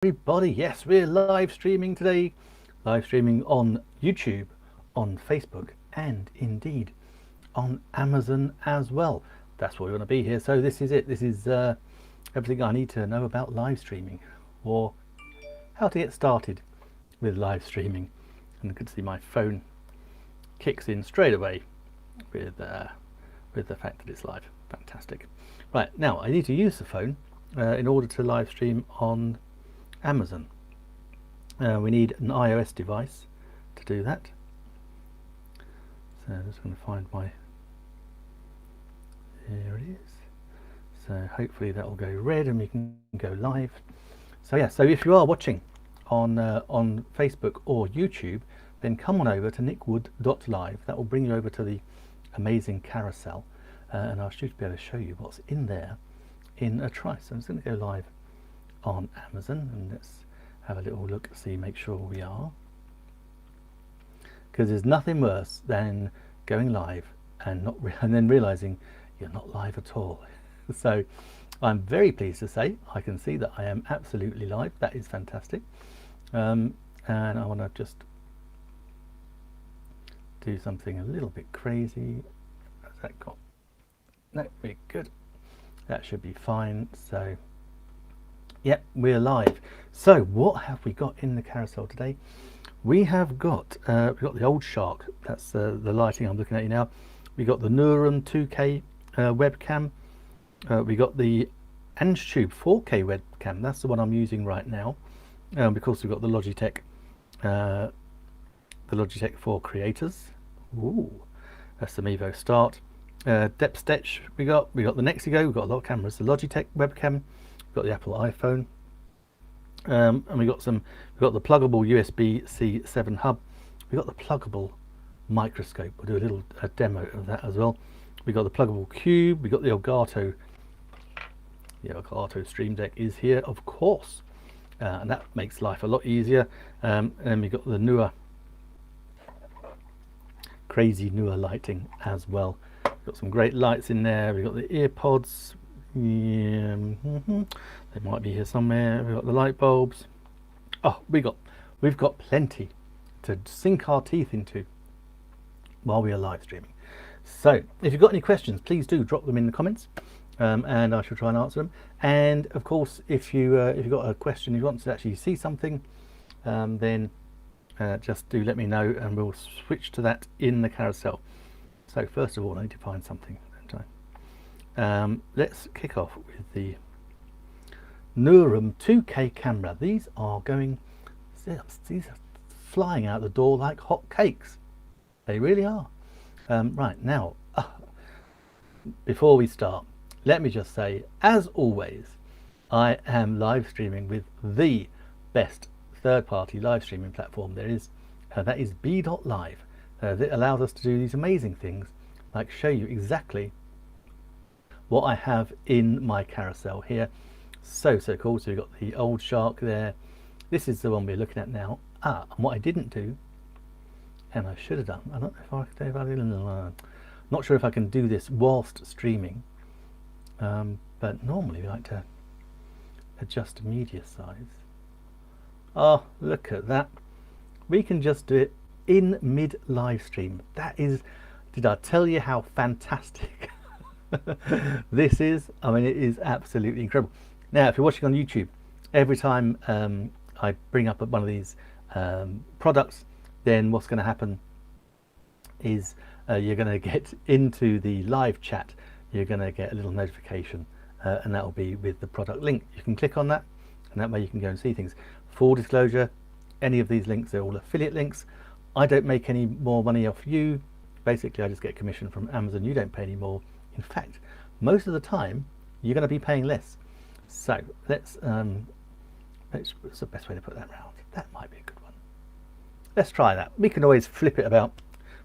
Everybody, yes, we're live streaming today, live streaming on YouTube, on Facebook, and indeed on Amazon as well. That's what we want to be here. So this is it. This is everything I need to know about live streaming, or how to get started with live streaming. And you can see my phone kicks in straight away with the fact that it's live. Fantastic. Right, now I need to use the phone in order to live stream on Amazon. We need an iOS device to do that. So I'm just going to find my, there it is. So hopefully that will go red and we can go live. So yeah, so if you are watching on Facebook or YouTube, then come on over to nickwood.live. That will bring you over to the amazing carousel, and I should be able to show you what's in there in a trice. So I'm just going to go live on Amazon, and let's have a little look, see, make sure we are, because there's nothing worse than going live and then realizing you're not live at all. So I'm very pleased to say I can see that I am absolutely live. That is fantastic. And I want to just do something a little bit crazy. Has that got, no, we're good, that should be fine. So yep, we're live. So what have we got in the carousel today? We have got we've got the old shark. That's the lighting I'm looking at you now. We got the Neuron 2K webcam. We got the AngeTube 4K webcam. That's the one I'm using right now. Because we've got the Logitech 4 creators. Ooh, that's the Mevo Start. Depth Stitch. We got the Nexigo. We've got a lot of cameras. The Logitech webcam. We've got the Apple iPhone, and we've got the pluggable USB-C 7 hub. We've got the pluggable microscope. We'll do a little demo of that as well. We've got the pluggable cube. We've got the Elgato. The Elgato Stream Deck is here, of course, and that makes life a lot easier. And then we've got the crazy newer lighting as well. We've got some great lights in there. We've got the earpods. Yeah, they might be here somewhere. We've got the light bulbs. Oh, we've got plenty to sink our teeth into while we are live streaming. So if you've got any questions, please do drop them in the comments, and I shall try and answer them. And of course, if you've got a question, you want to actually see something, then just do let me know, and we'll switch to that in the carousel. So first of all, I need to find something. Let's kick off with the Neuron 2K camera. These are flying out the door like hot cakes. They really are. Right now, before we start, let me just say, as always, I am live streaming with the best third-party live streaming platform there is. That is B.Live. That allows us to do these amazing things, like show you exactly what I have in my carousel here. So cool. So we've got the old shark there. This is the one we're looking at now. And what I didn't do, and I should have done, I don't know if I can, not sure if I can do this whilst streaming, but normally we like to adjust media size. Oh, look at that. We can just do it in mid live stream. That is, did I tell you how fantastic this is? I mean, it is absolutely incredible. Now, if you're watching on YouTube, every time I bring up one of these products, then what's going to happen is you're going to get into the live chat. You're going to get a little notification, and that will be with the product link. You can click on that, and that way you can go and see things. Full disclosure, any of these links, they're all affiliate links. I don't make any more money off you. Basically, I just get commission from Amazon. You don't pay any more. In fact, most of the time you're going to be paying less. So what's the best way to put that round? That might be a good one. Let's try that. We can always flip it about.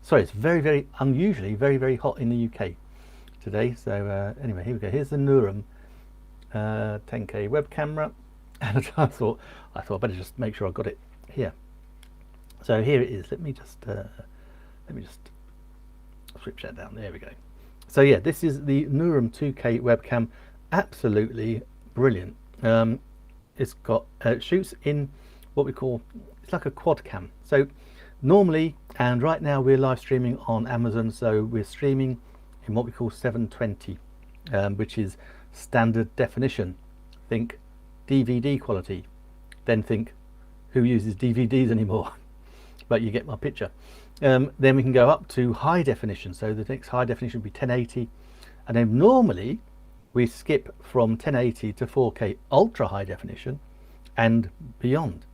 Sorry, it's very unusually very hot in the UK today. So anyway, here we go. Here's the Neuron 10K web camera, and I thought I better just make sure I got it here. So here it is. Let me just switch that down. There we go. So yeah, this is the Neuron 2K webcam. Absolutely brilliant. it shoots in what we call, it's like a quad cam. So normally, and right now we're live streaming on Amazon, so we're streaming in what we call 720, which is standard definition. Think DVD quality, then think who uses DVDs anymore, but you get my picture. Then we can go up to high definition, so the next high definition would be 1080, and then normally we skip from 1080 to 4K ultra high definition and beyond.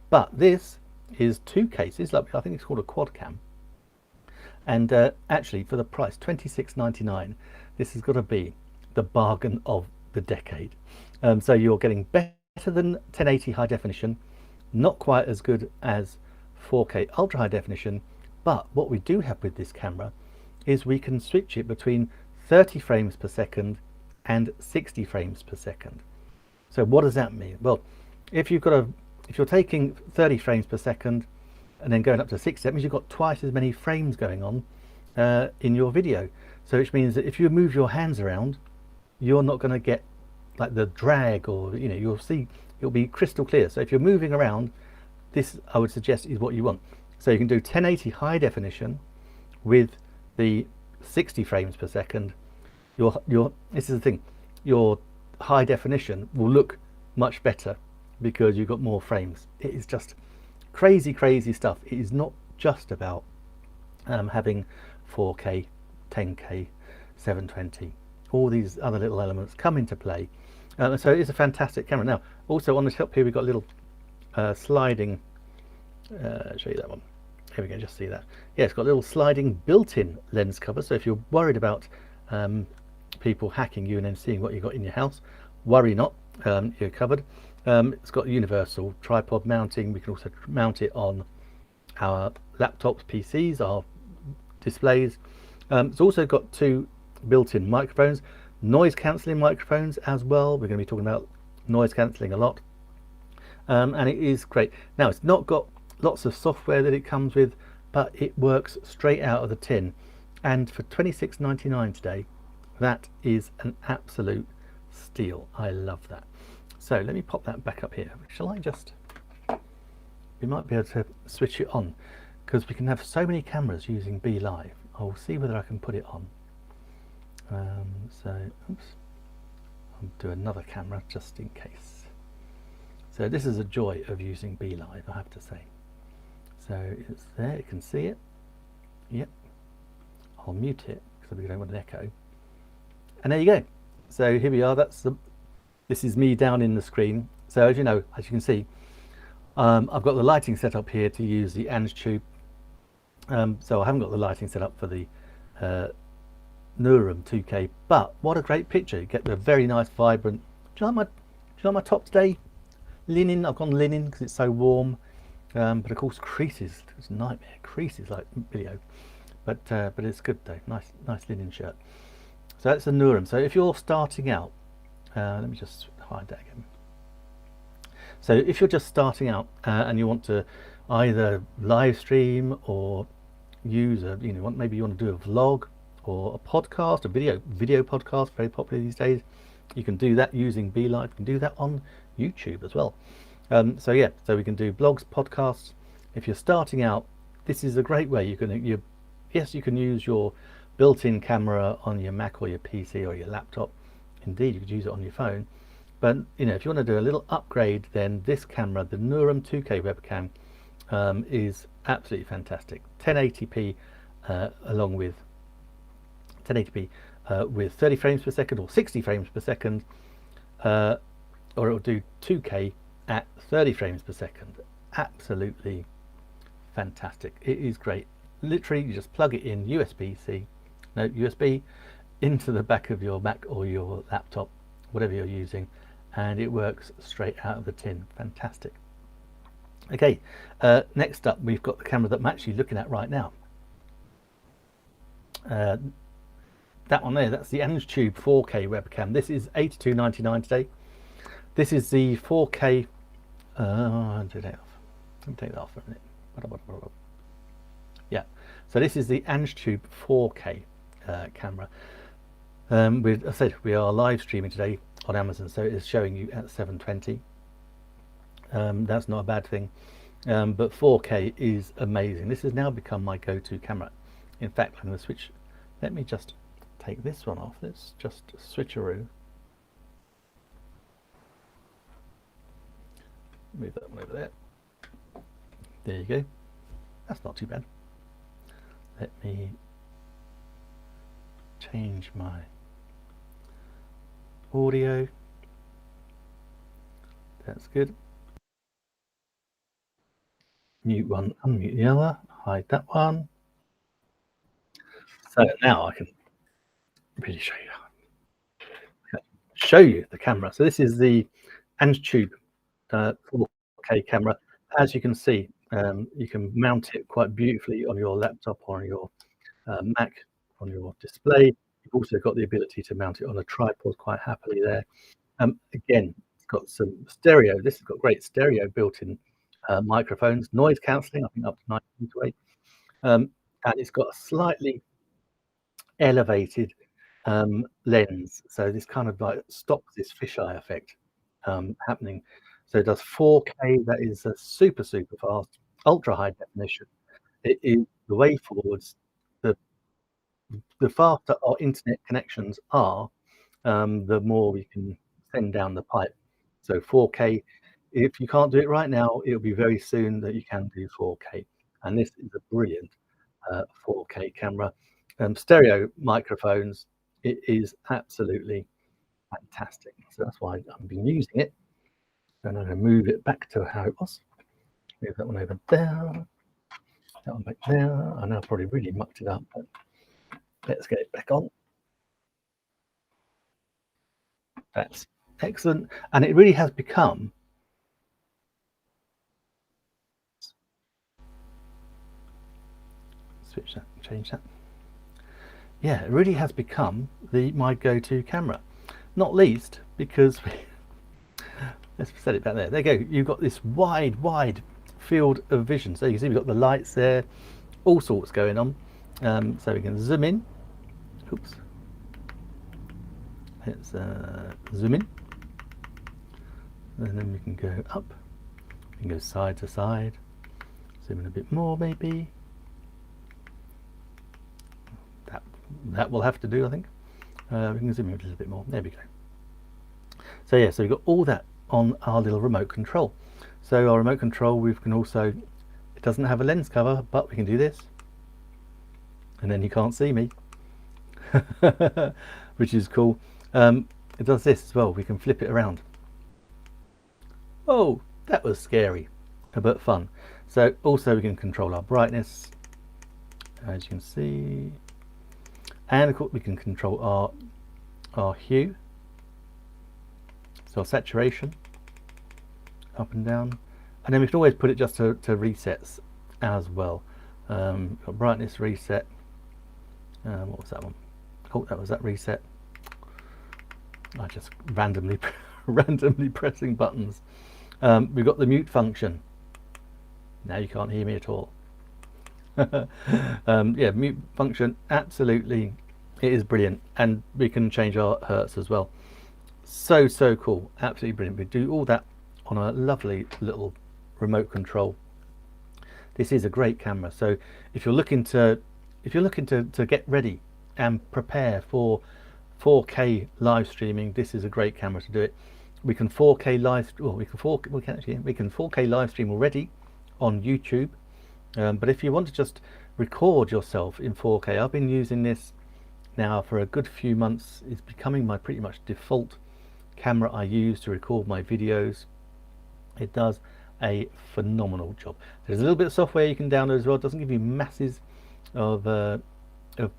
But this is two cases, like I think it's called a quad cam, and actually for the price $26.99, this has got to be the bargain of the decade. So you're getting better than 1080 high definition, not quite as good as 4K ultra high definition, but what we do have with this camera is we can switch it between 30 frames per second and 60 frames per second. So what does that mean? Well, if you're taking 30 frames per second and then going up to 60, that means you've got twice as many frames going on in your video. So which means that if you move your hands around, you're not going to get like the drag, or you'll see it'll be crystal clear. So if you're moving around, this I would suggest is what you want. So you can do 1080 high definition with the 60 frames per second. This is the thing, your high definition will look much better because you've got more frames. It is just crazy stuff. It is not just about having 4K, 10K, 720. All these other little elements come into play. So it's a fantastic camera. Now, also on the top here, we've got a little sliding, show you that one. Here we go, just see that. Yeah, it's got a little sliding built-in lens cover. So if you're worried about people hacking you and then seeing what you've got in your house, worry not, you're covered. It's got universal tripod mounting. We can also mount it on our laptops, PCs, our displays. It's also got two built-in microphones, noise cancelling microphones as well. We're going to be talking about noise cancelling a lot, and it is great. Now, it's not got lots of software that it comes with, but it works straight out of the tin, and for $26.99 today, that is an absolute steal. I love that. So let me pop that back up here. Shall I just, we might be able to switch it on because we can have so many cameras using Be Live. I'll see whether I can put it on. So oops, I'll do another camera just in case. So this is a joy of using Be Live, I have to say. So it's there, you can see it. Yep. I'll mute it because we don't want an echo. And there you go. So here we are. This is me down in the screen. So as you know, as you can see, I've got the lighting set up here to use the Ange tube. So I haven't got the lighting set up for the Neurum 2K, but what a great picture. You get the very nice vibrant. Do you like my top today? Linen. I've gone linen because it's so warm. But of course creases. It's a nightmare. Creases like video. But it's good though. Nice linen shirt. So that's the Neurum. So if you're starting out, let me just hide that again. So if you're just starting out and you want to either live stream or use maybe you want to do a vlog or a podcast, a video podcast, very popular these days. You can do that using Be Live. You can do that on YouTube as well. So yeah, so we can do blogs, podcasts. If you're starting out, this is a great way. You can use your built-in camera on your Mac or your PC or your laptop. Indeed, you could use it on your phone. But if you want to do a little upgrade, then this camera, the Neurum 2K webcam, is absolutely fantastic. 1080p along with 1080p with 30 frames per second or 60 frames per second, or it'll do 2K at 30 frames per second. Absolutely fantastic. It is great. Literally, you just plug it in USB into the back of your Mac or your laptop, whatever you're using, and it works straight out of the tin. Fantastic. Okay, next up we've got the camera that I'm actually looking at right now. That one there, that's the Ange Tube 4K webcam. This is $82.99 today. This is the 4K. I'll do that off. Let me take that off for a minute. Yeah, so this is the Ange Tube 4K camera. I said we are live streaming today on Amazon, so it is showing you at 720. That's not a bad thing. But 4K is amazing. This has now become my go-to camera. In fact, I'm going to switch. Let me just take this one off. Let's just switcheroo. Move that one over there. There you go. That's not too bad. Let me change my audio. That's good. Mute one, unmute the other, hide that one. So now I can really show you the camera. So this is the Ange 4K camera. As you can see, you can mount it quite beautifully on your laptop or on your Mac, on your display. You've also got the ability to mount it on a tripod quite happily there. Again, it's got some stereo. This has got great stereo built-in microphones, noise cancelling, I think up to 9 to 8. And it's got a slightly elevated lens, so this kind of like stops this fisheye effect happening. So it does 4K. That is a super fast, ultra high definition. It is the way forwards. The faster our internet connections are, the more we can send down the pipe. So 4K, if you can't do it right now, it'll be very soon that you can do 4K. And this is a brilliant 4K camera. Stereo microphones, it is absolutely fantastic. So that's why I've been using it. And I'm going to move it back to how it was. Move that one over there. That one back there. I know I've probably really mucked it up, but let's get it back on. That's excellent. And it really has become switch that, change that. Yeah, it really has become my go-to camera. Not least because let's set it back there. There you go. You've got this wide field of vision. So you can see we've got the lights there, all sorts going on. So we can zoom in. Oops. Let's zoom in. And then we can go up. We can go side to side. Zoom in a bit more, maybe. That will have to do, I think. We can zoom in a little bit more. There we go. So yeah, so we've got all that on our little remote control. So our remote control, we can also, it doesn't have a lens cover, but we can do this. And then you can't see me, which is cool. It does this as well. We can flip it around. Oh, that was scary, but fun. So also we can control our brightness, as you can see. And of course we can control our hue, so our saturation, up and down, and then we can always put it just to resets as well. Got brightness reset. What was that one? Oh, that was that reset. I just randomly pressing buttons. We've got the mute function. Now you can't hear me at all. Yeah, mute function, absolutely, it is brilliant. And we can change our hertz as well. So cool, absolutely brilliant. We do all that on a lovely little remote control. This is a great camera. So if you're looking to get ready and prepare for 4K live streaming, this is a great camera to do it. We can 4K live, well, we can 4K live stream already on YouTube. But if you want to just record yourself in 4K, I've been using this now for a good few months. It's becoming my pretty much default camera I use to record my videos. It does a phenomenal job. There's a little bit of software you can download as well. It doesn't give you masses of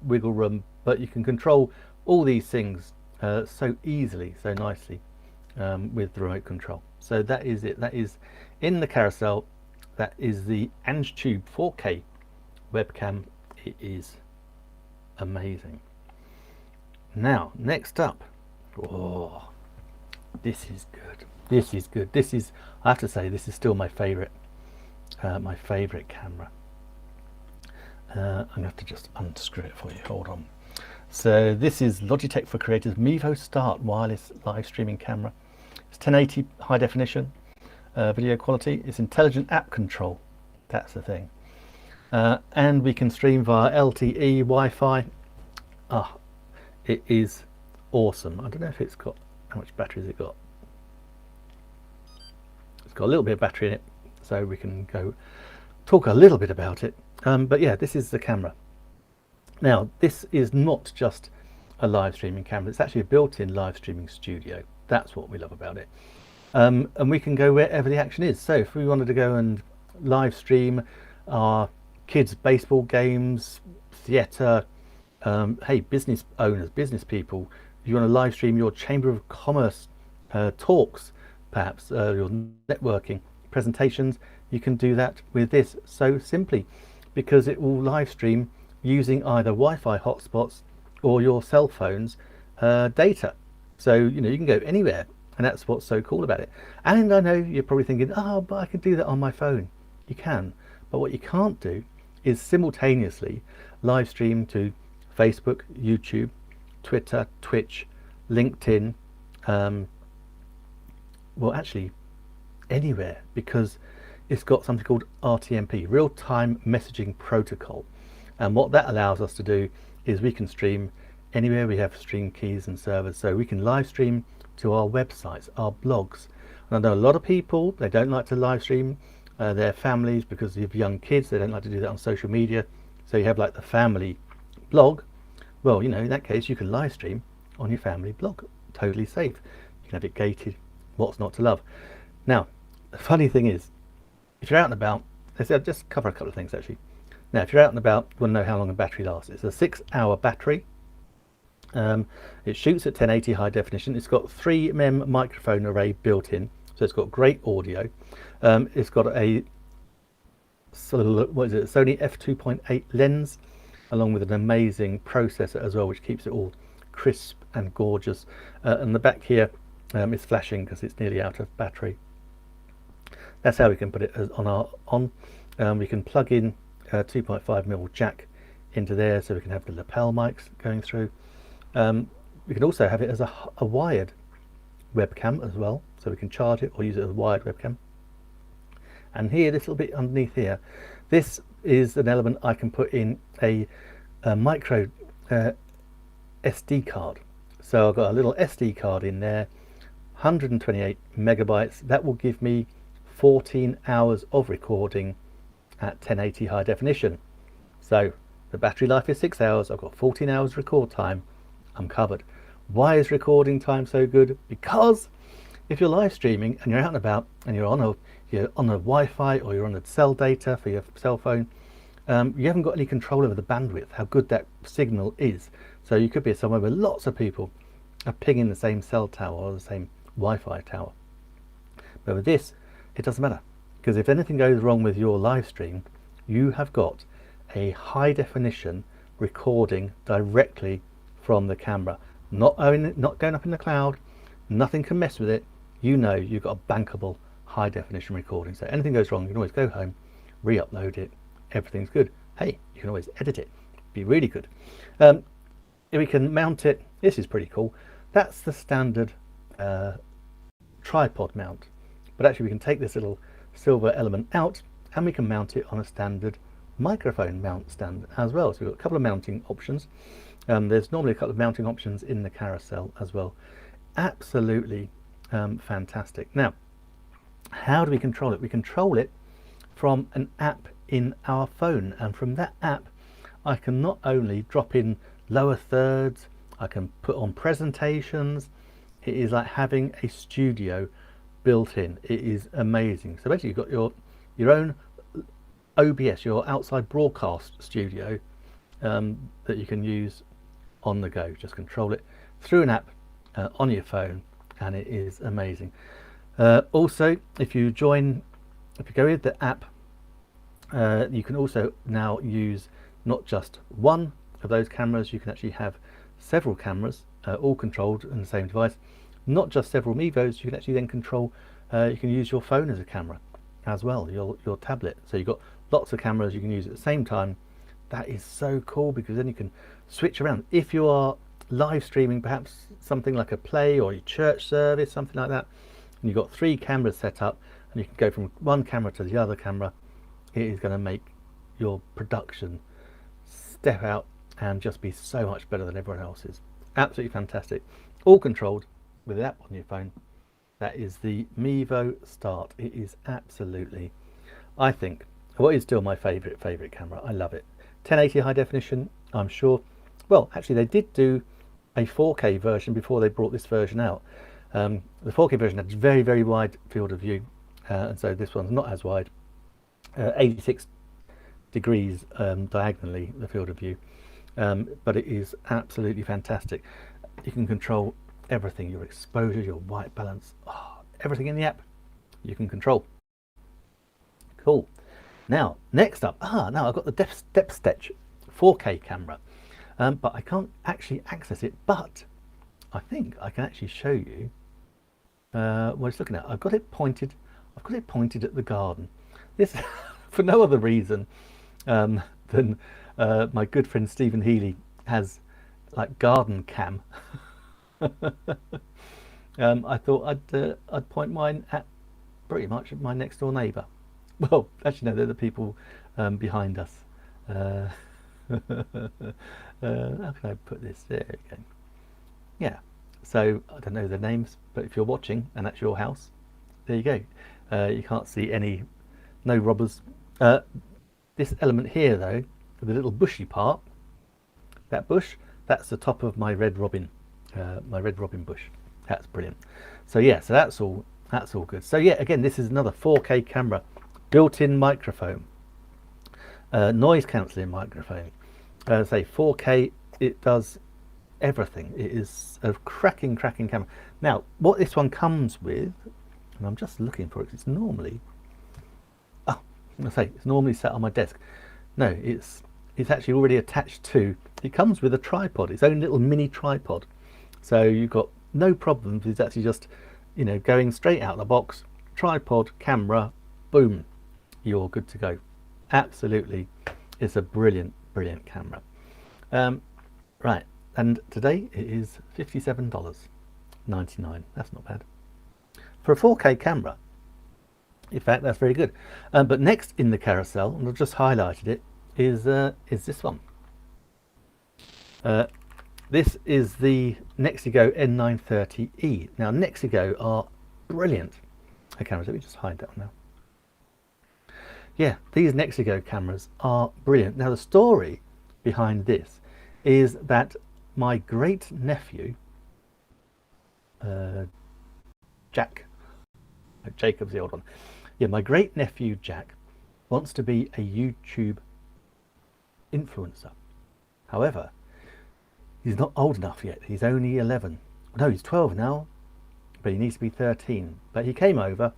wiggle room, but you can control all these things so easily, so nicely with the remote control. So that is it. That is in the carousel. That is the Ange 4K webcam. It is amazing. Now, next up, oh, this is good. This is good. This is, I have to say, this is still my favorite camera. I'm gonna have to just unscrew it for you. Hold on. So this is Logitech for Creators Mevo Start wireless live streaming camera. It's 1080 high definition. video quality. It's intelligent app control. That's the thing. And we can stream via LTE Wi-Fi. It is awesome. I don't know if it's got, how much battery has it got? It's got a little bit of battery in it, so we can go talk a little bit about it. But yeah, this is the camera. Now, this is not just a live streaming camera, it's actually a built-in live streaming studio. That's what we love about it. And we can go wherever the action is. So if we wanted to go and live stream our kids' baseball games, theatre, hey, business owners, business people, if you want to live stream your Chamber of Commerce talks, perhaps your networking presentations, you can do that with this so simply, because it will live stream using either Wi-Fi hotspots or your cell phone's data. So you know, you can go anywhere, and that's what's so cool about it. And I know you're probably thinking, oh, but I can do that on my phone. You can, but what you can't do is simultaneously live stream to Facebook, YouTube, Twitter, Twitch, LinkedIn, well, actually anywhere, because it's got something called RTMP, real-time messaging protocol. And what that allows us to do is we can stream anywhere. We have stream keys and servers, so we can live stream to our websites, our blogs. And I know a lot of people, they don't like to live stream their families because they have young kids. They don't like to do that on social media. So you have like the family blog. Well, you know, in that case, you can live stream on your family blog, totally safe. You can have it gated. What's not to love? Now, the funny thing is, if you're out and about, I'll just cover a couple of things actually. Now, if you're out and about, you want to know how long a battery lasts. It's a 6-hour battery. It shoots at 1080 high definition. It's got 3 mm microphone array built in, so it's got great audio. It's got a Sony f2.8 lens, along with an amazing processor as well, which keeps it all crisp and gorgeous. And the back here is flashing because it's nearly out of battery. That's how we can put it on. We can plug in a 2.5mm jack into there, so we can have the lapel mics going through. We can also have it as a wired webcam as well, so we can charge it or use it as a wired webcam. And here, this little bit underneath here, this is an element I can put in a micro SD card. So I've got a little SD card in there, 128 megabytes. That will give me 14 hours of recording at 1080 high definition. So the battery life is 6 hours. I've got 14 hours record time. I'm covered. Why is recording time so good? Because if you're live streaming and you're out and about and you're on a Wi-Fi or you're on a cell data for your cell phone, you haven't got any control over the bandwidth, how good that signal is. So you could be somewhere where lots of people are pinging the same cell tower or the same Wi-Fi tower. But with this, it doesn't matter, because if anything goes wrong with your live stream, you have got a high definition recording directly from the camera, not going up in the cloud. Nothing can mess with it. You know you've got a bankable high definition recording, so anything goes wrong, you can always go home, re-upload it, everything's good. Hey, you can always edit it, be really good. If we can mount it, this is pretty cool. That's the standard tripod mount, but actually we can take this little silver element out and we can mount it on a standard microphone mount stand as well. So we've got a couple of mounting options. There's normally a couple of mounting options in the carousel as well. Absolutely fantastic. Now, how do we control it? We control it from an app in our phone, and from that app I can not only drop in lower thirds, I can put on presentations. It is like having a studio built in. It is amazing. So basically you've got your own OBS, your outside broadcast studio, that you can use on the go. Just control it through an app on your phone, and it is amazing. Also, if you go with the app, you can also now use not just one of those cameras. You can actually have several cameras, all controlled in the same device. Not just several Mevos, you can actually then control, you can use your phone as a camera as well, your tablet. So you've got lots of cameras you can use at the same time. That is so cool, because then you can switch around. If you are live streaming perhaps something like a play or a church service, something like that, and you've got 3 cameras set up, and you can go from one camera to the other camera. It is going to make your production step out and just be so much better than everyone else's. Absolutely fantastic. All controlled with the app on your phone. That is the Mevo Start. It is absolutely, I think, what is still my favorite camera. I love it. 1080 high definition, I'm sure. Well, actually they did do a 4K version before they brought this version out. The 4K version had very wide field of view, and so this one's not as wide. 86 degrees diagonally, the field of view, but it is absolutely fantastic. You can control everything, your exposure, your white balance, everything in the app you can control. Cool. Now next up, now I've got the depth stretch 4K camera, but I can't actually access it, but I think I can actually show you what it's looking at. I've got it pointed at the garden. This for no other reason than my good friend Stephen Healy has like garden cam. I thought I'd point mine at pretty much my next door neighbour. Well, actually no, they're the people behind us. How can I put this? There we go. Yeah, so I don't know the names, but if you're watching and that's your house, there you go. You can't see no robbers. This element here though, the little bushy part, that bush, that's the top of my red robin bush. That's brilliant. So yeah, so that's all good. So yeah, again, this is another 4K camera, built-in microphone, noise cancelling microphone. Say 4K, it does everything. It is a cracking camera. Now what this one comes with, and I'm just looking for it, it's normally it's normally set on my desk. No, it's actually already attached to, it comes with a tripod, its own little mini tripod, so you've got no problems. It's actually just, you know, going straight out of the box, tripod, camera, boom, you're good to go. Absolutely, it's a brilliant camera. Right, and today it is $57.99. That's not bad for a 4K camera. In fact, that's very good. But next in the carousel, and I've just highlighted it, is this one. This is the Nexigo N930E. Now Nexigo are brilliant cameras. Let me just hide that one now. Yeah, these Nexigo cameras are brilliant. Now the story behind this is that my great nephew Jacob's the old one. Yeah, my great nephew Jack wants to be a YouTube influencer. However, he's not old enough yet. He's only 11. No, he's 12 now, but he needs to be 13. But he came over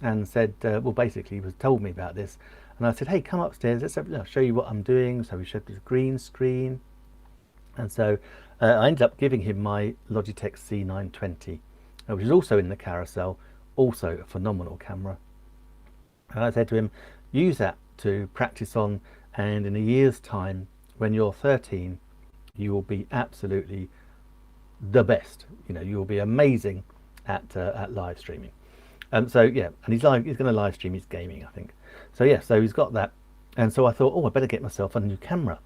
and said, well, basically, he told me about this, and I said, hey, come upstairs. I'll show you what I'm doing. So we showed this green screen, and so I ended up giving him my Logitech C920, which is also in the carousel. Also a phenomenal camera, and I said to him, use that to practice on, and in a year's time when you're 13 you will be absolutely the best. You know, you will be amazing at live streaming. So yeah, and he's going to live stream his gaming, I think. So yeah, so he's got that, and so I thought, oh, I better get myself a new camera.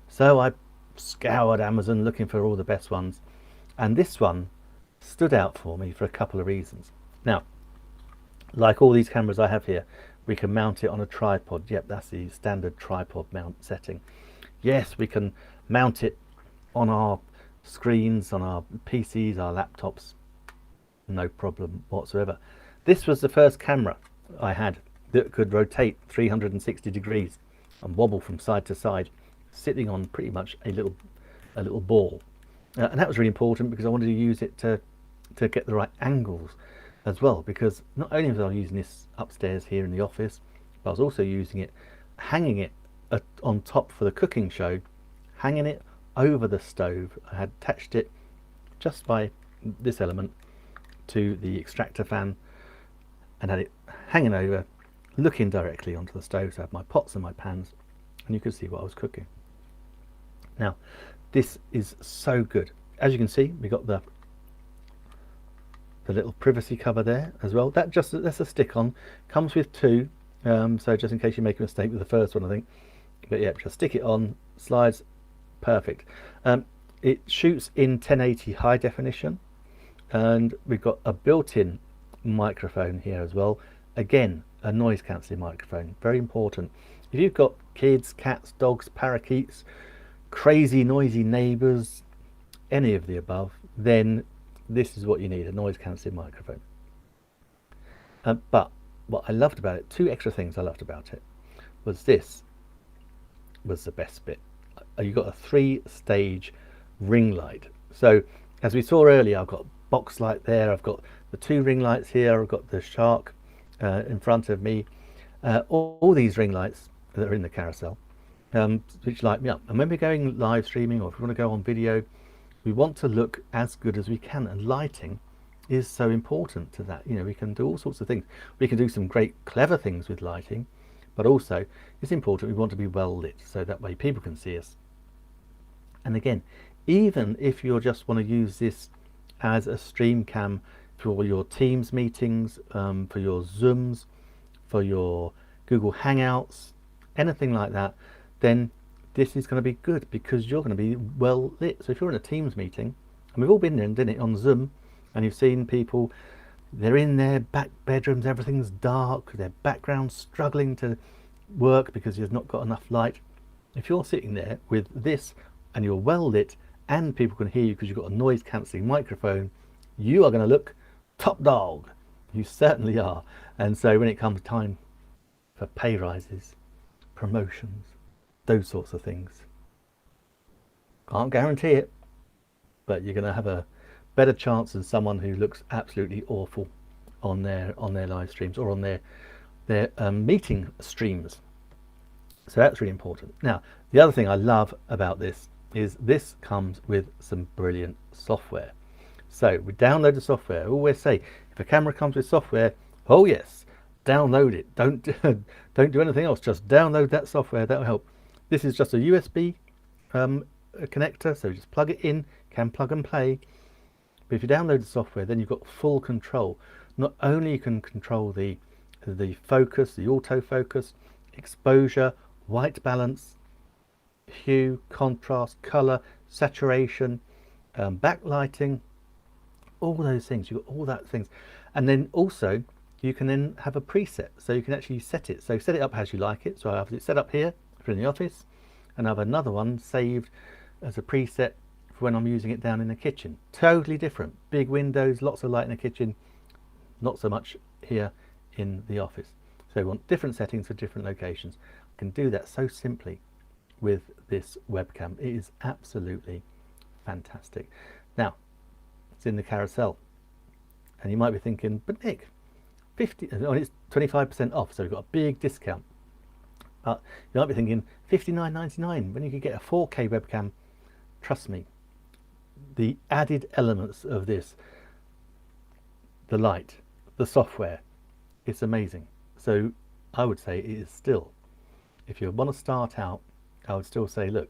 So I scoured Amazon looking for all the best ones, and this one stood out for me for a couple of reasons. Now, like all these cameras I have here, we can mount it on a tripod. Yep, that's the standard tripod mount setting. Yes, we can mount it on our screens, on our PCs, our laptops, no problem whatsoever. This was the first camera I had that could rotate 360 degrees and wobble from side to side, sitting on pretty much a little ball, and that was really important because I wanted to use it to get the right angles as well, because not only was I using this upstairs here in the office, but I was also using it, hanging it on top for the cooking show, hanging it over the stove. I had attached it just by this element to the extractor fan and had it hanging over, looking directly onto the stove. So I had my pots and my pans, and you could see what I was cooking. Now this is so good. As you can see, we got the the little privacy cover there as well. That's a stick-on, comes with two, so just in case you make a mistake with the first one, I think. But yeah, just stick it on, slides, perfect. It shoots in 1080 high definition, and we've got a built-in microphone here as well. Again, a noise cancelling microphone, very important. If you've got kids, cats, dogs, parakeets, crazy noisy neighbours, any of the above, then this is what you need, a noise cancelling microphone. But what I loved about it, two extra things I loved about it, was this was the best bit. You've got a 3-stage ring light. So as we saw earlier, I've got a box light there, I've got the 2 ring lights here, I've got the shark in front of me, all these ring lights that are in the carousel, which light me up. And when we're going live streaming, or if we want to go on video, we want to look as good as we can, and lighting is so important to that. You know, we can do all sorts of things. We can do some great clever things with lighting, but also it's important we want to be well lit, so that way people can see us. And again, even if you just want to use this as a stream cam for your Teams meetings, for your Zooms, for your Google Hangouts, anything like that, then this is going to be good, because you're going to be well lit. So if you're in a Teams meeting, and we've all been there and done it on Zoom, and you've seen people, they're in their back bedrooms, everything's dark, their background's struggling to work because you've not got enough light. If you're sitting there with this and you're well lit and people can hear you because you've got a noise cancelling microphone, you are going to look top dog. You certainly are. And so when it comes time for pay rises, promotions, those sorts of things, can't guarantee it, but you're going to have a better chance than someone who looks absolutely awful on their live streams or on their meeting streams. So that's really important. Now, the other thing I love about this is this comes with some brilliant software. So we download the software. I always say, if a camera comes with software, oh yes, download it. Don't do anything else. Just download that software. That'll help. This is just a USB connector, so just plug it in. Can plug and play. But if you download the software, then you've got full control. Not only you can control the focus, the autofocus, exposure, white balance, hue, contrast, color, saturation, backlighting, all those things. You've got all that things. And then also you can then have a preset, so you can actually set it. So set it up as you like it. So I have it set up here for in the office, and I have another one saved as a preset for when I'm using it down in the kitchen. Totally different. Big windows, lots of light in the kitchen, not so much here in the office. So we want different settings for different locations. I can do that so simply with this webcam. It is absolutely fantastic. Now, it's in the carousel, and you might be thinking, but Nick, it's 25% off, so we've got a big discount. You might be thinking $59.99 when you could get a 4K webcam. Trust me, the added elements of this, the light, the software, it's amazing. So I would say it is still, if you want to start out, I would still say, look,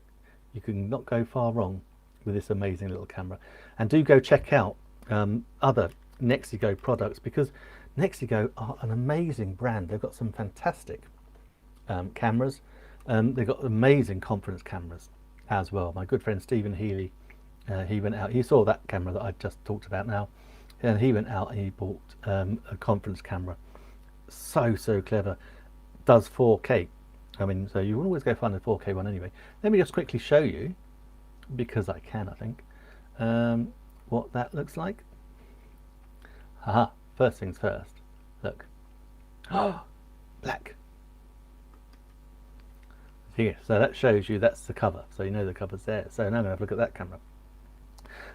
you can not go far wrong with this amazing little camera. And do go check out other Nexigo products, because Nexigo are an amazing brand. They've got some fantastic cameras. They've got amazing conference cameras as well. My good friend Stephen Healy, he went out, he saw that camera that I just talked about now, and he went out and he bought a conference camera. So clever. Does 4K. I mean, so you always go find a 4K one anyway. Let me just quickly show you, because I can, I think, what that looks like. Haha, first things first. Look. Oh, black. Here, so that shows you that's the cover, so you know the cover's there. So now I'm going to have a look at that camera.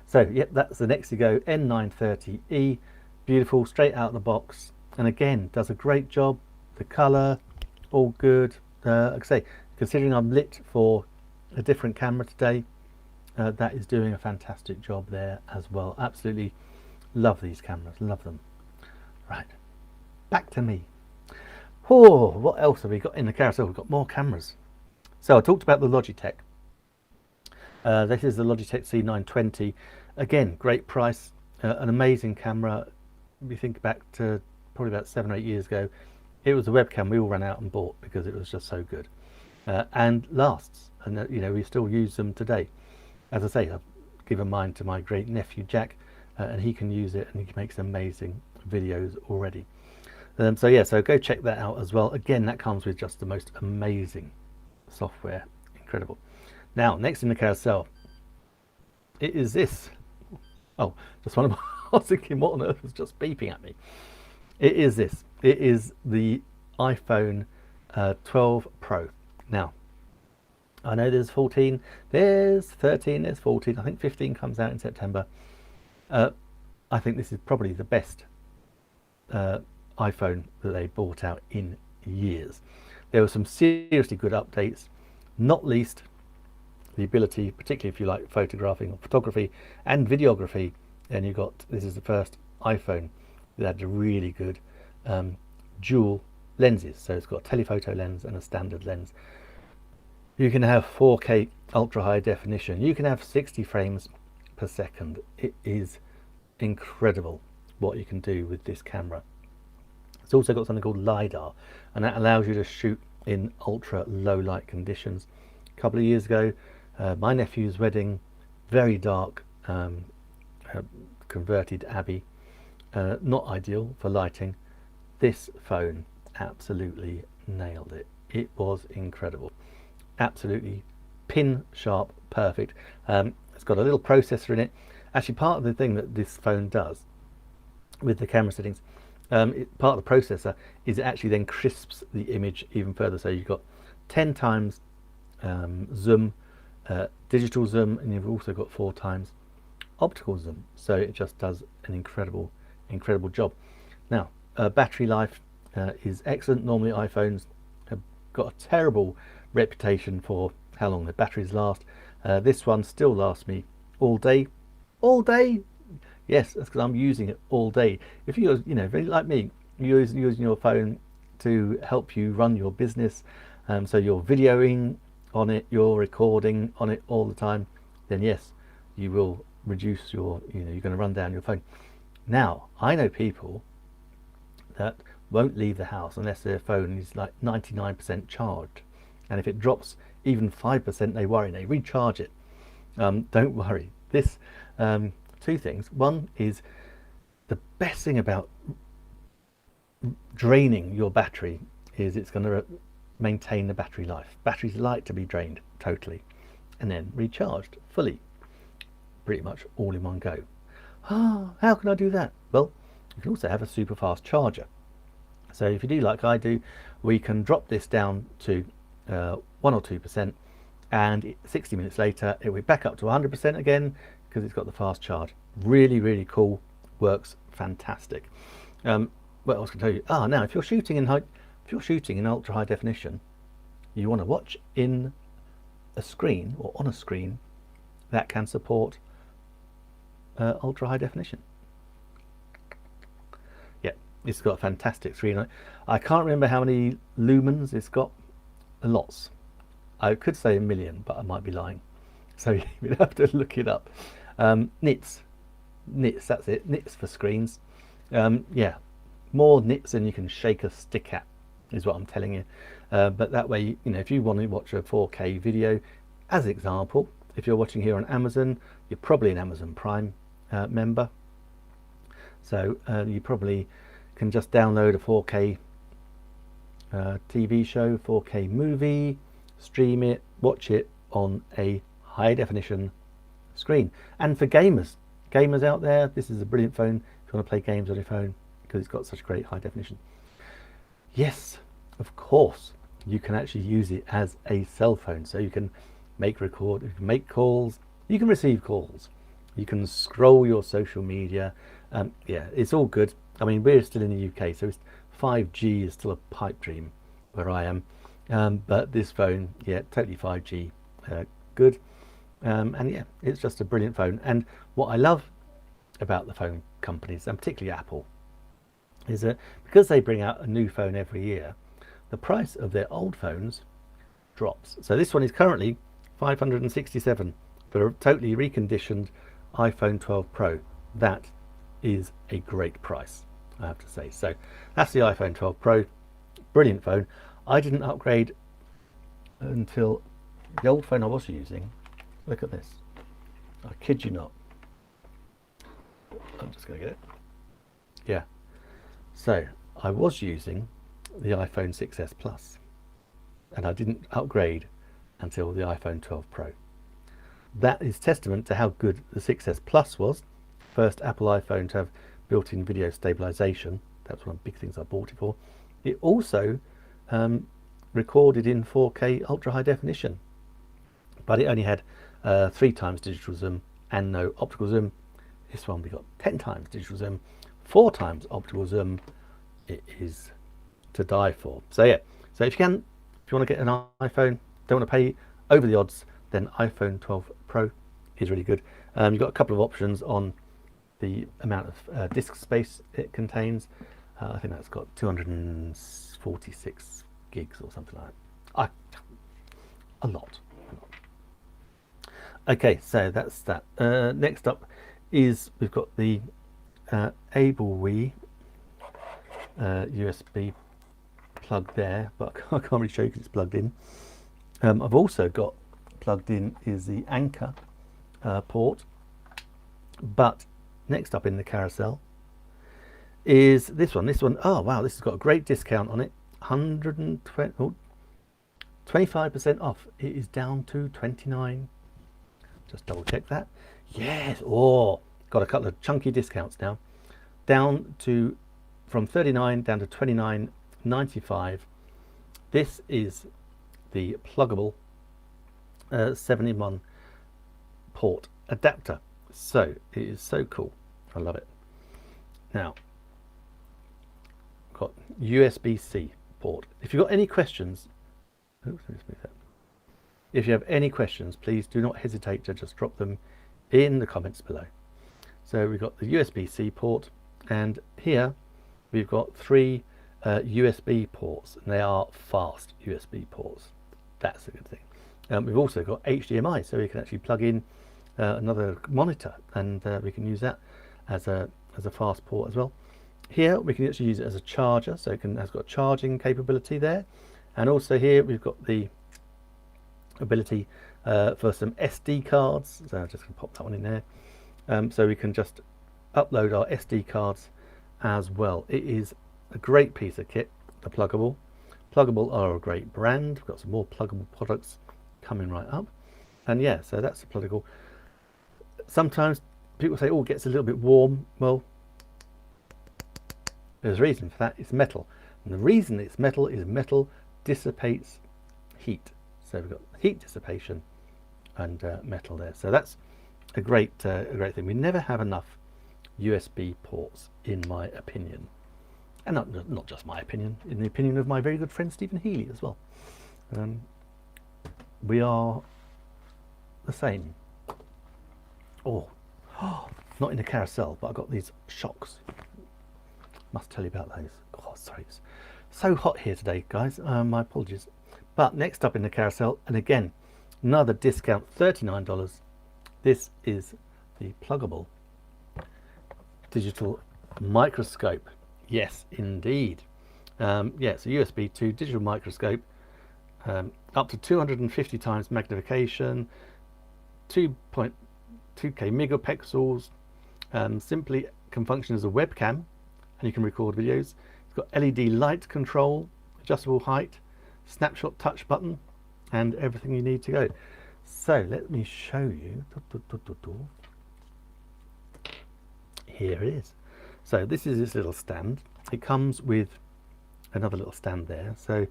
So yep, that's the Nexigo N930E, beautiful, straight out of the box, and again does a great job. The color, all good. Like I say, considering I'm lit for a different camera today, that is doing a fantastic job there as well. Absolutely love these cameras, love them. Right, back to me. Oh, what else have we got in the carousel? We've got more cameras. So I talked about the Logitech. This is the Logitech C920. Again, great price, an amazing camera. we think back to probably about 7 or 8 years ago, it was a webcam we all ran out and bought because it was just so good, and lasts. And we still use them today. As I say, I've given mine to my great nephew Jack, and he can use it, and he makes amazing videos already. So go check that out as well. Again, that comes with just the most amazing software. Incredible. Now, next in the carousel, it is this. Oh, just one of my, I was thinking, what on earth was just beeping at me? It is this. It is the iPhone 12 Pro. Now, I know there's 14, there's 13, there's 14. I think 15 comes out in September. I think this is probably the best iPhone that they brought out in years. There were some seriously good updates, not least the ability, particularly if you like photographing or photography and videography, and you got, this is the first iPhone that had a really good dual lenses. So it's got a telephoto lens and a standard lens. You can have 4K ultra high definition. You can have 60 frames per second. It is incredible what you can do with this camera. It's also got something called LiDAR, and that allows you to shoot in ultra low light conditions. A couple of years ago, my nephew's wedding, very dark, converted abbey, not ideal for lighting. This phone absolutely nailed it. It was incredible. Absolutely pin sharp, perfect. It's got a little processor in it. Actually, part of the thing that this phone does with the camera settings, part of the processor is it actually then crisps the image even further. So you've got 10 times zoom, digital zoom, and you've also got 4 times optical zoom. So it just does an incredible job. Now, battery life is excellent. Normally iPhones have got a terrible reputation for how long the batteries last. This one still lasts me all day. All day? Yes, that's because I'm using it all day. If you're, very like me, you're using your phone to help you run your business, so you're videoing on it, you're recording on it all the time, then yes, you will reduce your, you're going to run down your phone. Now, I know people that won't leave the house unless their phone is like 99% charged. And if it drops even 5%, they worry, they recharge it. Don't worry. This, 2 things. One is, the best thing about draining your battery is it's going to maintain the battery life. Batteries like to be drained totally and then recharged fully, pretty much all in one go. How can I do that? Well, you can also have a super fast charger. So if you do like I do, we can drop this down to 1 or 2%, and 60 minutes later it will be back up to 100% again, because it's got the fast charge. Really cool, works fantastic. What else can I tell you? Now if you're shooting in ultra high definition, you want to watch in a screen or on a screen that can support ultra high definition. Yeah, it's got a fantastic screen. I can't remember how many lumens it's got. Lots. I could say 1 million, but I might be lying, so you'd have to look it up. Nits, that's it. Nits for screens. Yeah, more nits than you can shake a stick at is what I'm telling you. But that way, if you want to watch a 4K video, as an example, if you're watching here on Amazon, you're probably an Amazon Prime member, so you probably can just download a 4K TV show, 4K movie, stream it, watch it on a high definition screen. And for gamers out there, this is a brilliant phone if you want to play games on your phone, because it's got such great high definition. Yes, of course, you can actually use it as a cell phone, so you can make calls, you can receive calls, you can scroll your social media. Yeah, it's all good. I mean, we're still in the UK, so 5G is still a pipe dream where I am, but this phone, yeah, totally 5G good. And yeah, it's just a brilliant phone. And what I love about the phone companies, and particularly Apple, is that because they bring out a new phone every year, the price of their old phones drops. So this one is currently $567 for a totally reconditioned iPhone 12 Pro. That is a great price. I have to say. So that's the iPhone 12 Pro. Brilliant phone. I didn't upgrade until the old phone I was using. Look at this. I kid you not. I'm just going to get it. Yeah. So I was using the iPhone 6s Plus, and I didn't upgrade until the iPhone 12 Pro. That is testament to how good the 6s Plus was. First Apple iPhone to have built-in video stabilization. That's one of the big things I bought it for. It also recorded in 4K ultra high definition, but it only had 3 times digital zoom and no optical zoom. This one we got 10 times digital zoom, 4 times optical zoom. It is to die for. So yeah, so if you want to get an iPhone, don't want to pay over the odds, then iPhone 12 Pro is really good. You've got a couple of options on the amount of disk space it contains. I think that's got 246 gigs or something like that. A lot. Okay, so that's that. Next up is we've got the AbleWee USB plug there, but I can't really show you because it's plugged in. I've also got plugged in is the Anchor port, but next up in the carousel is this one. Oh wow, this has got a great discount on it. 25% off. It is down to 29. Just double check that. Yes. Oh, got a couple of chunky discounts now. Down to from 39 down to 29.95. This is the pluggable 7-in-1 port adapter. So it is so cool. I love it. Now, got USB-C port. If you've got any questions, oops, let me move that. If you have any questions, please do not hesitate to just drop them in the comments below. So we've got the USB-C port, and here we've got 3 USB ports, and they are fast USB ports. That's a good thing. We've also got HDMI, so we can actually plug in another monitor, and we can use that as a fast port as well. Here we can actually use it as a charger, so it has got charging capability there, and also here we've got the ability for some SD cards. So I'm just going to pop that one in there, so we can just upload our SD cards as well. It is a great piece of kit. The Pluggable are a great brand. We've got some more Pluggable products coming right up, and yeah, so that's the Pluggable. Sometimes people say, oh, it gets a little bit warm. Well, there's a reason for that. It's metal, and the reason it's metal is metal dissipates heat. So we've got heat dissipation and metal there. So that's a great thing. We never have enough USB ports, in my opinion, and not just my opinion, in the opinion of my very good friend Stephen Healy as well. We are the same. Oh, not in the carousel, but I got these shocks. Must tell you about those. Oh, sorry, it's so hot here today, guys. My apologies. But next up in the carousel, and again, another discount, $39. This is the Pluggable digital microscope. Yes, indeed. Yeah, it's a USB to digital microscope, up to 250 times magnification, 2.2K megapixels. Simply can function as a webcam, and you can record videos. It's got LED light control, adjustable height, snapshot touch button, and everything you need to go. So let me show you. Here it is. So this is this little stand. It comes with another little stand there. So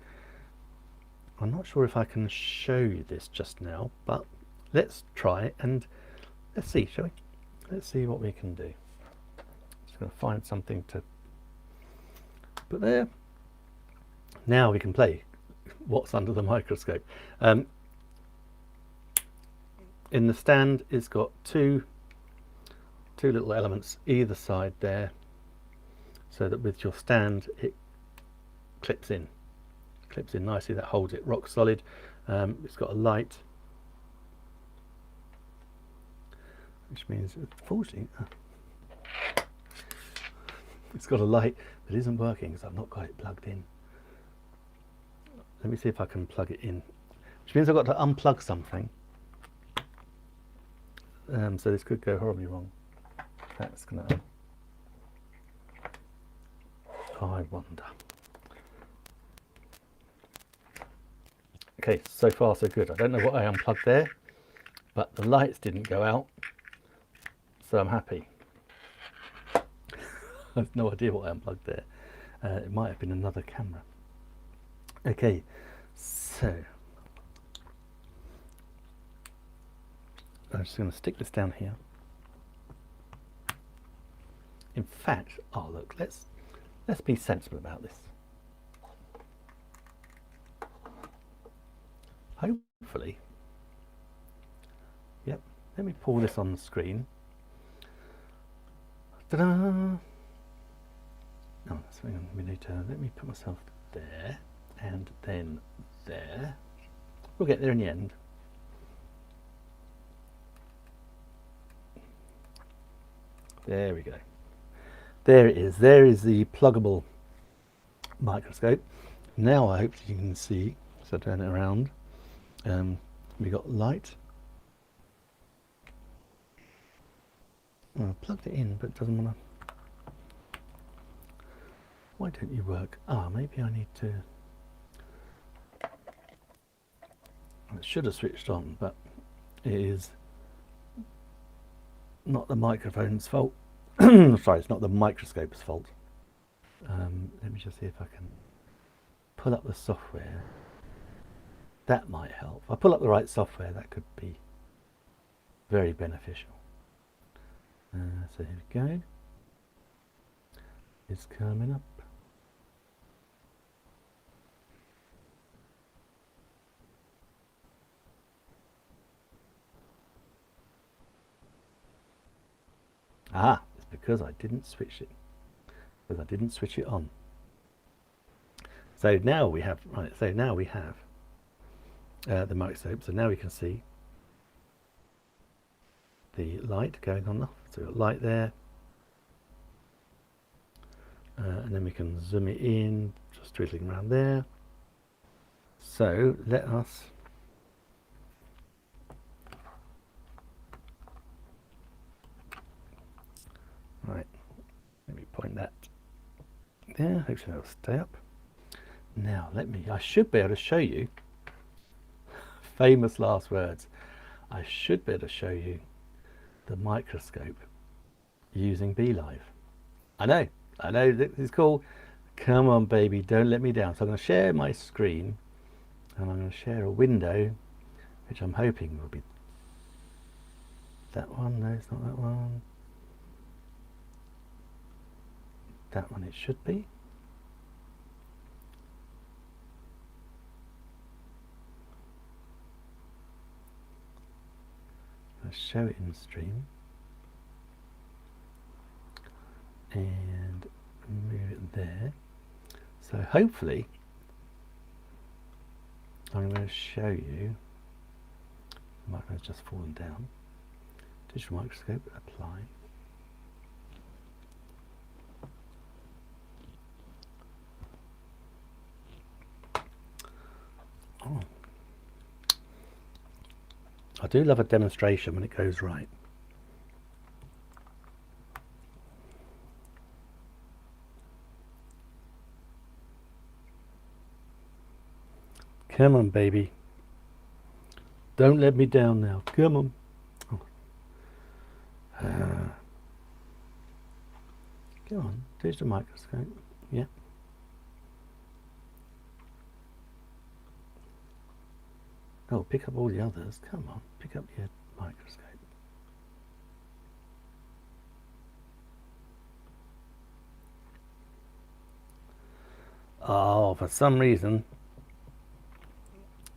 I'm not sure if I can show you this just now, but let's try and let's see, shall we? Let's see what we can do. Just going to find something to put there. Now we can play what's under the microscope. In the stand, it's got two little elements either side there, so that with your stand it clips in nicely. That holds it rock solid. It's got a light, which means, unfortunately, It's got a light that isn't working because I've not got it plugged in. Let me see if I can plug it in, which means I've got to unplug something. So this could go horribly wrong. That's gonna. I wonder. Okay, so far so good. I don't know what I unplugged there, but the lights didn't go out, so I'm happy. I have no idea what I unplugged there. It might have been another camera. Okay, so I'm just going to stick this down here. In fact, oh look, let's be sensible about this. Hopefully, yep. Let me pull this on the screen. Ta-da! No, that's something we need to. Let me put myself there and then there. We'll get there in the end. There we go. There it is. There is the pluggable microscope. Now I hope you can see. So turn it around. We got light. Well, I plugged it in, but it doesn't want to. Why don't you work? Ah, maybe I need to. It should have switched on, but it is not the microphone's fault. Sorry, it's not the microscope's fault. Let me just see if I can pull up the software. That might help. If I pull up the right software, that could be very beneficial. So here we go. It's coming up. Ah, it's because I didn't switch it. Because I didn't switch it on. So now we have, right, so now we have the microscope. So now we can see the light going on. So we've got light there. And then we can zoom it in, just twiddling around there. So let us right, let me point that there, hopefully that'll stay up. Now I should be able to show you, famous last words, I should be able to show you the microscope using BeLive. I know, this is cool. Come on baby, don't let me down. So I'm going to share my screen and I'm going to share a window, which I'm hoping will be that one. No, it's not that one. That one it should be. I'll show it in the stream and move it there. So hopefully I'm going to show you. The microphone's just fallen down. Digital microscope, apply. Oh. I do love a demonstration when it goes right. Come on, baby. Don't let me down now. Come on. Oh. Go on. Digital microscope. Yeah. Oh, pick up all the others. Come on. Pick up your microscope. Oh, for some reason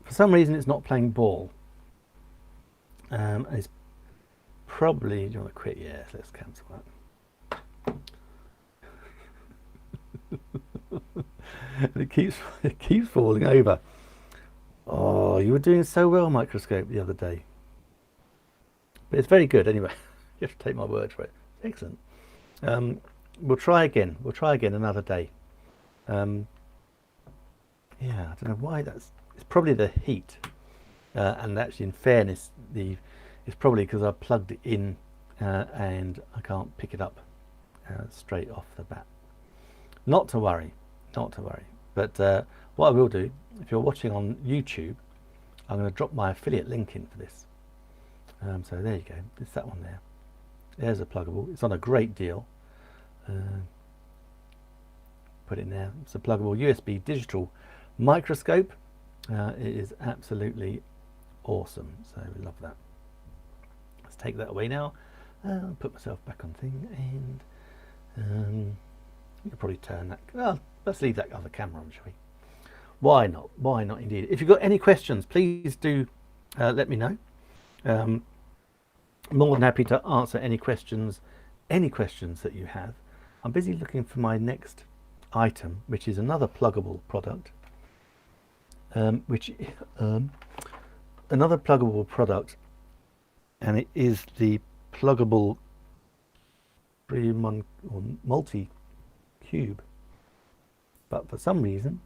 it's not playing ball. It's probably, do you want to quit? Yes, let's cancel that. it keeps falling over. Oh, you were doing so well, microscope, the other day. But it's very good anyway. You have to take my word for it. Excellent. we'll try again. We'll try again another day. Yeah, I don't know why it's probably the heat. And actually, in fairness, it's probably because I plugged it in and I can't pick it up straight off the bat. Not to worry, not to worry. But what I will do, if you're watching on YouTube, I'm going to drop my affiliate link in for this. So there you go. It's that one there. There's a pluggable. It's on a great deal. Put it in there. It's a pluggable USB digital microscope. It is absolutely awesome. So we love that. Let's take that away now. I'll put myself back on thing, and you can probably turn that. Well, let's leave that other camera on, shall we? Why not? Why not, indeed. If you've got any questions, please do let me know. More than happy to answer any questions that you have. I'm busy looking for my next item, which is another pluggable product. Another pluggable product, and it is the pluggable multi cube. But for some reason,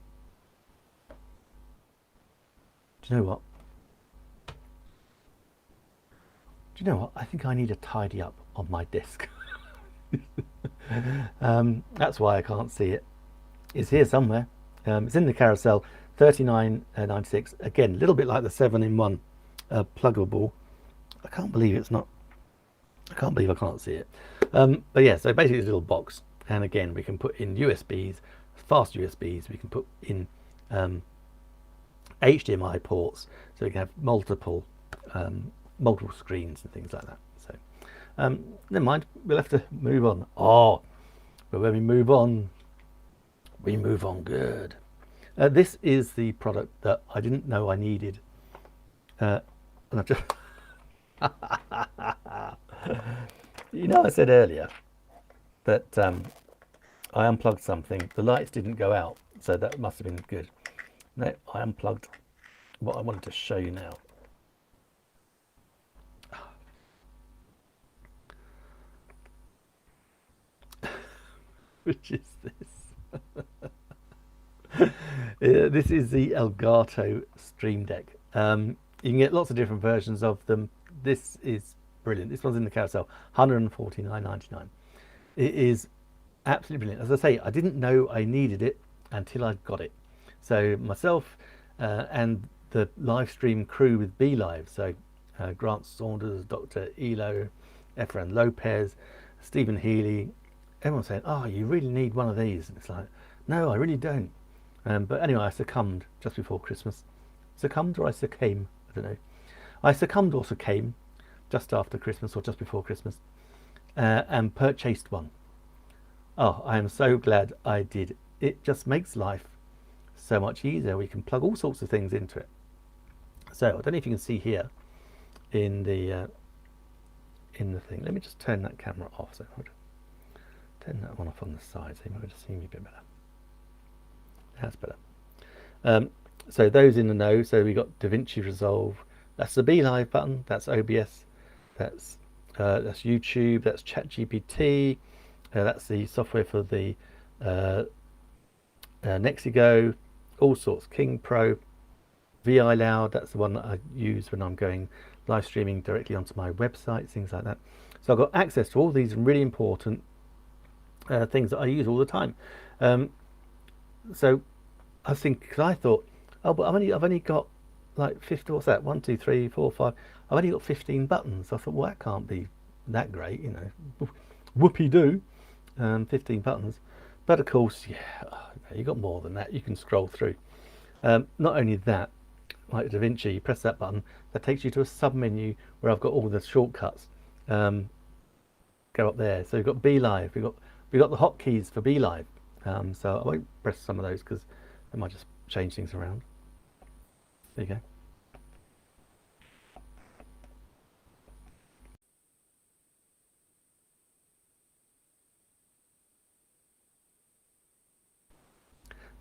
do you know what? Do you know what? I think I need to tidy up on my desk. That's why I can't see it. It's here somewhere. It's in the carousel. $39.96. Again, a little bit like the 7-in-1 pluggable. I can't believe it's not. I can't believe I can't see it. But yeah, so basically it's a little box, and again we can put in USBs, fast USBs. We can put in HDMI ports, so we can have multiple screens and things like that. So never mind, we'll have to move on. Oh, but when we move on good. This is the product that I didn't know I needed, and I've just you know, I said earlier that I unplugged something, the lights didn't go out, so that must have been good. No, I unplugged what I wanted to show you now. Which is this. This is the Elgato Stream Deck. You can get lots of different versions of them. This is brilliant. This one's in the carousel, $149.99. It is absolutely brilliant. As I say, I didn't know I needed it until I got it. So myself and the live stream crew with BeLive, so Grant Saunders, Dr. Elo, Efren Lopez, Stephen Healy, everyone's saying, oh, you really need one of these. And it's like, no, I really don't. But anyway, I succumbed just before Christmas. Succumbed or I succumbed? I don't know. I succumbed or succumbed just after Christmas or just before Christmas, and purchased one. Oh, I am so glad I did. It just makes life so much easier. We can plug all sorts of things into it. So I don't know if you can see here in the thing. Let me just turn that camera off. So I'll turn that one off on the side, so you might just see me a bit better. That's better. So those in the know, so we got DaVinci Resolve. That's the BeLive button. That's OBS. That's YouTube. That's ChatGPT. That's the software for the Nexigo. All sorts. King Pro, VI Loud. That's the one that I use when I'm going live streaming directly onto my website, things like that. So I've got access to all these really important things that I use all the time. So I think, because I thought, oh, but I've only got like 50. What's that? 1, 2, 3, 4, 5. I've only got 15 buttons. I thought, well, that can't be that great, you know. Whoopie doo, 15 buttons. But of course, yeah, you got more than that. You can scroll through. Not only that, like DaVinci, you press that button, that takes you to a sub menu where I've got all the shortcuts. Go up there. So we've got BeLive. We've got the hotkeys for BeLive. So I won't press some of those because I might just change things around. There you go.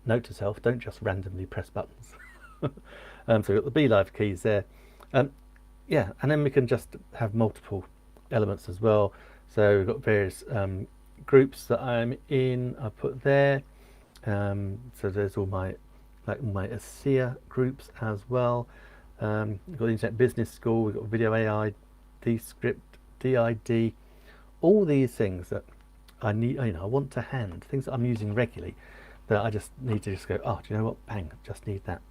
Note to self, don't just randomly press buttons. So we've got the BeLive keys there. Yeah, and then we can just have multiple elements as well. So we've got various groups that I'm in, I put there. So there's all my ASEA groups as well. We've got the Internet Business School, we've got Video AI, Descript, DID, all these things that I need, I want to hand, things that I'm using regularly that I just need to just go, oh, do you know what, bang, just need that.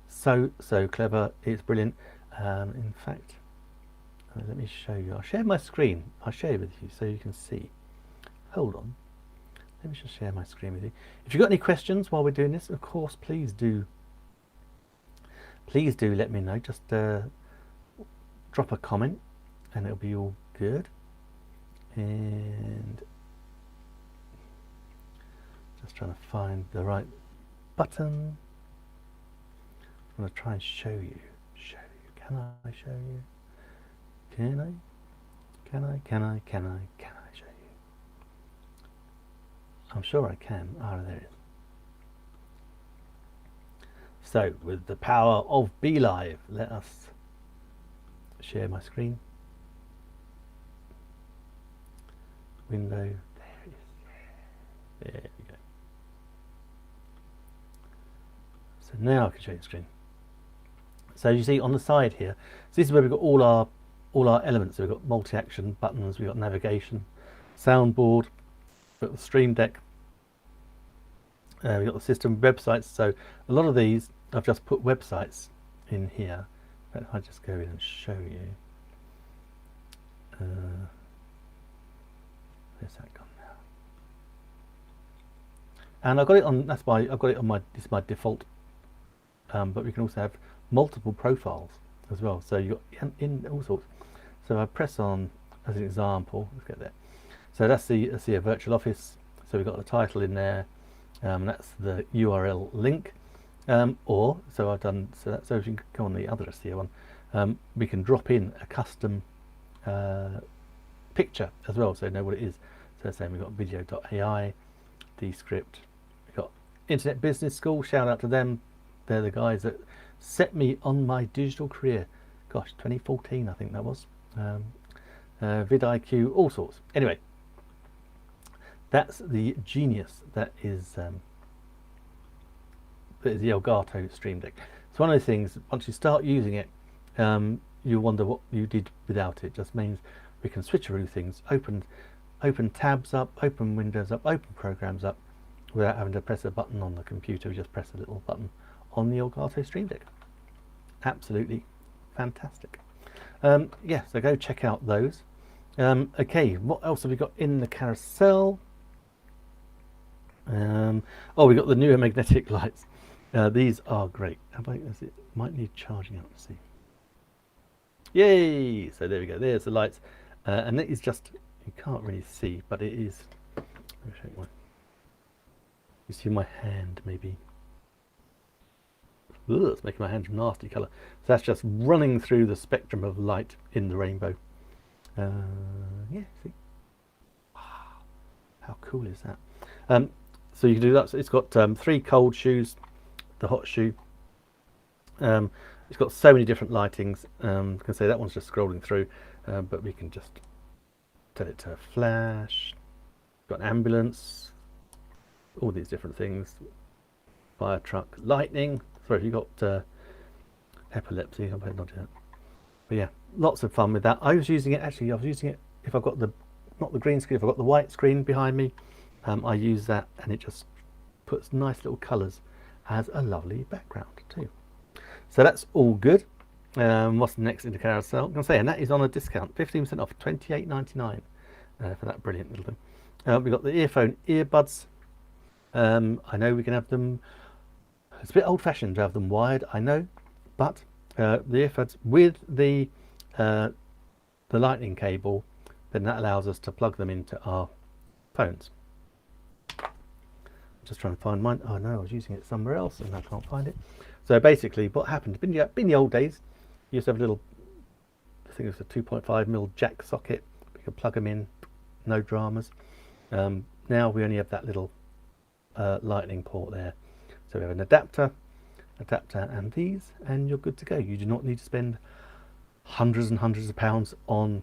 So clever, it's brilliant. In fact, let me show you. I'll share my screen. I'll share it with you so you can see. Hold on. Let me just share my screen with you. If you've got any questions while we're doing this, of course, please do let me know. Just drop a comment and it'll be all good. And just trying to find the right button. I'm going to try and show you. Can I show you? Can I show you? I'm sure I can. Ah, there it is. So, with the power of Be Live, let us share my screen. Window. There it is. There we go. So now I can show you the screen. So you see on the side here, so this is where we've got all our elements. So we've got multi-action buttons, we've got navigation, soundboard, we've got the Stream Deck, we've got the system websites. So a lot of these I've just put websites in here. But I'll just go in and show you. Where's that gone now? And I've got it on. I've got it on my. This is my default. But we can also have multiple profiles as well. So you got in all sorts. So I press on as an example. Let's get there. So that's the virtual office. So we've got the title in there. That's the URL link. Or so I've done. So if you can go on the other SEO one, we can drop in a custom picture as well, so know what it is. So saying we've got video.ai, Descript. We've got Internet Business School. Shout out to them. They're the guys that set me on my digital career. Gosh, 2014 I think that was. vidIQ, all sorts. Anyway, that's the genius that is the Elgato Stream Deck. It's one of those things, once you start using it, you wonder what you did without it. It just means we can switcheroo things, open tabs up, open windows up, open programs up, without having to press a button on the computer. We just press a little button on the Elgato Stream Deck. Absolutely fantastic. Yeah, so go check out those. Okay, what else have we got in the carousel? Oh, we got the newer magnetic lights. These are great. It might need charging up. Let's see. Yay! So there we go. There's the lights, and it is just, you can't really see, but it is. Let me show you one. You see my hand, maybe. Ugh, it's making my hand a nasty colour. So that's just running through the spectrum of light in the rainbow. Yeah, see. Wow, how cool is that? So you can do that. So it's got 3 cold shoes, the hot shoe. It's got so many different lightings. I can say that one's just scrolling through, but we can just tell it to flash. Got an ambulance, all these different things. Fire truck, lightning. Sorry, if you got epilepsy, I better not do that. But yeah, lots of fun with that. I was using it if I've got not the green screen, if I've got the white screen behind me, I use that and it just puts nice little colours as a lovely background too. So that's all good. What's the next in the carousel? I'm going to say, and that is on a discount, 15% off, $28.99 for that brilliant little thing. We've got the earbuds. I know we can have them. It's a bit old-fashioned to have them wired, I know, but the earbuds with the lightning cable, then that allows us to plug them into our phones. Just trying to find mine. Oh no, I was using it somewhere else and I can't find it. So basically what happened, in the old days, you used to have a little, I think it was a 2.5mm jack socket. We could plug them in, no dramas. Now we only have that little lightning port there. So we have an adapter and these, and you're good to go. You do not need to spend hundreds and hundreds of pounds on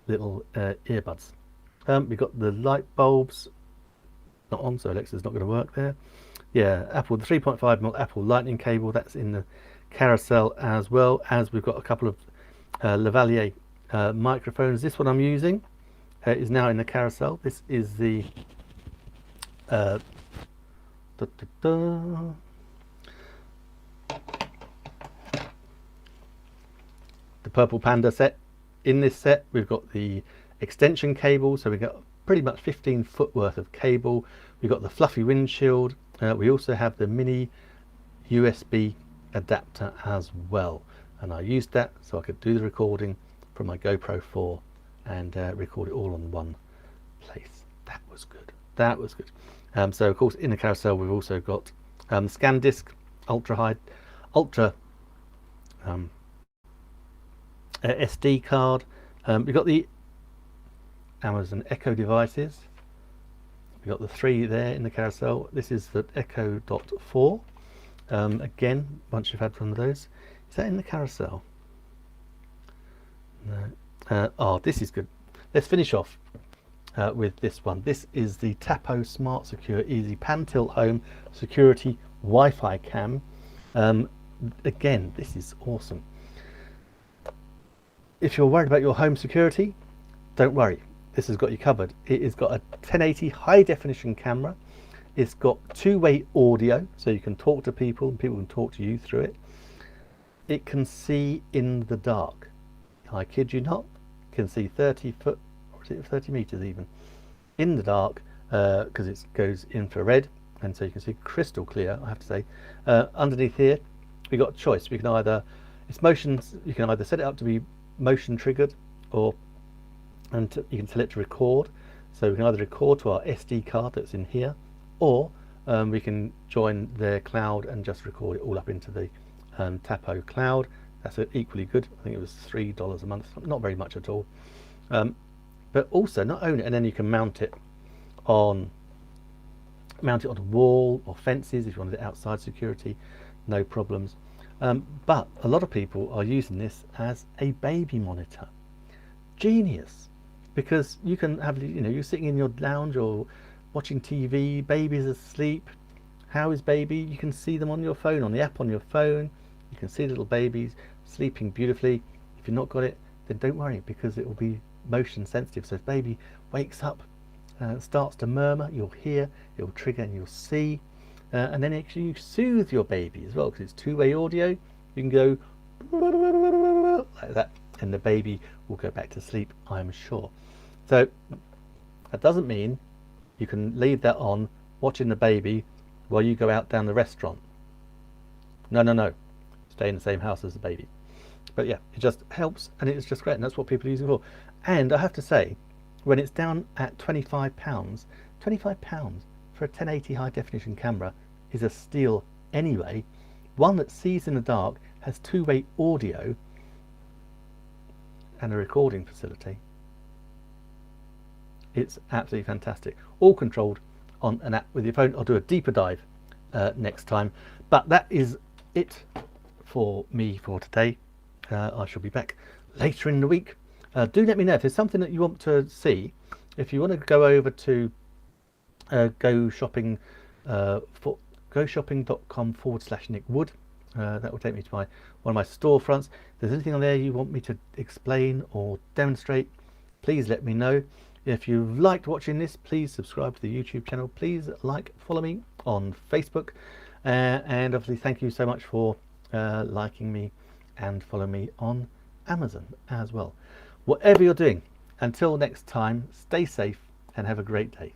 little earbuds. We've got the light bulbs not on, so Alexa's not going to work there. Yeah, Apple, the 3.5mm Apple Lightning cable, that's in the carousel, as well as we've got a couple of lavalier microphones. This one I'm using is now in the carousel. This is the da, da, da. The Purple Panda set. In this set we've got the extension cable, so we've got pretty much 15 foot worth of cable. We've got the fluffy windshield. We also have the mini USB adapter as well, and I used that so I could do the recording from my GoPro 4 and record it all on one place. That was good. That was good. So of course in the carousel we've also got scan disc, ultra SD card. We've got the Amazon Echo devices. We've got the 3 there in the carousel. This is the Echo Dot 4. Again, once you've had one of those. Is that in the carousel? No. Oh, this is good. Let's finish off with this one. This is the Tapo Smart Secure Easy Pan Tilt Home Security Wi-Fi Cam. Again, this is awesome. If you're worried about your home security, don't worry. This has got you covered. It has got a 1080 high definition camera. It's got two-way audio, so you can talk to people and people can talk to you through it. It can see in the dark. I kid you not. It can see 30 foot, or is it 30 meters even, in the dark, because it goes infrared, and so you can see crystal clear, I have to say. Underneath here, we've got a choice. We can either, it's motions, you can either set it up to be motion triggered, or you can tell it to record. So we can either record to our SD card that's in here, or we can join their cloud and just record it all up into the Tapo cloud. That's equally good. I think it was $3 a month, not very much at all. But also not only, and then you can mount it on a wall or fences if you wanted it outside security, no problems. But a lot of people are using this as a baby monitor. Genius, because you can have, you're sitting in your lounge or watching TV, baby's asleep. How is baby? You can see them on your phone, on the app on your phone. You can see little babies sleeping beautifully. If you've not got it, then don't worry, because it will be motion sensitive. So if baby wakes up, starts to murmur, you'll hear, it will trigger and you'll see. And then actually you soothe your baby as well, because it's two-way audio. You can go like that and the baby will go back to sleep, I'm sure. So that doesn't mean you can leave that on watching the baby while you go out down the restaurant. No, stay in the same house as the baby. But yeah, it just helps, and it's just great, and that's what people are using it for. And I have to say, when it's down at £25 for a 1080 high definition camera is a steal anyway. One that sees in the dark, has two-way audio and a recording facility. It's absolutely fantastic. All controlled on an app with your phone. I'll do a deeper dive next time. But that is it for me for today. I shall be back later in the week. Do let me know if there's something that you want to see. If you want to go over to goshopping.com/Nick Wood. That will take me to one of my storefronts. If there's anything on there you want me to explain or demonstrate, please let me know. If you've liked watching this, please subscribe to the YouTube channel. Please follow me on Facebook, and obviously thank you so much for liking me and follow me on Amazon as well. Whatever you're doing, until next time, stay safe and have a great day.